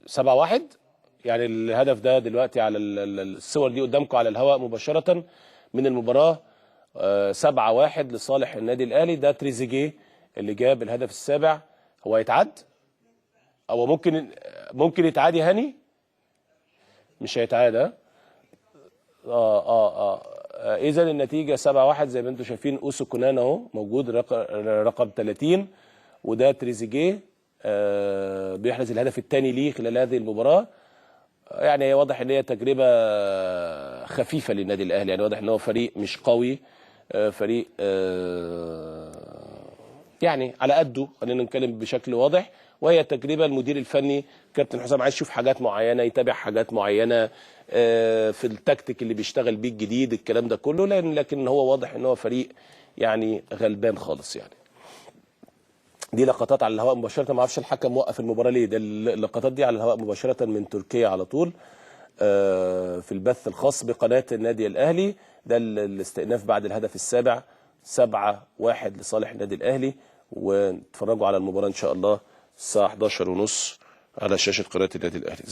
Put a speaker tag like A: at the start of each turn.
A: 7-1. يعني الهدف ده دلوقتي على الصور دي قدامكم على الهواء مباشرة من المباراة. 7-1 لصالح النادي الأهلي. ده تريزيجيه اللي جاب الهدف السابع. هو يتعد أو ممكن يتعاد يا هاني؟ مش هيتعاد. إذا النتيجة 7-1 زي ما انتم شايفين. أوسو كونان اهو موجود رقم 30، وده تريزيجيه بيحرز الهدف الثاني ليه خلال هذه المباراة. يعني واضح ان هي تجربة خفيفة للنادي الأهلي. يعني واضح ان هو فريق مش قوي، فريق يعني على قده، خلينا نتكلم بشكل واضح. وهي تجربه المدير الفني كابتن حسام عايز يشوف حاجات معينه، يتابع حاجات معينه في التكتيك اللي بيشتغل بيه الجديد، الكلام ده كله. لكن هو واضح ان هو فريق يعني غلبان خالص. يعني دي لقطات على الهواء مباشره. ما اعرفش الحكم موقف المباراه ليه. ده اللقطات دي على الهواء مباشره من تركيا على طول في البث الخاص بقناه النادي الاهلي. ده الاستئناف بعد الهدف السابع. 7-1 لصالح النادي الاهلي. واتفرجوا على المباراه ان شاء الله الساعه 11:30 على شاشه قناه النادي الاهلي.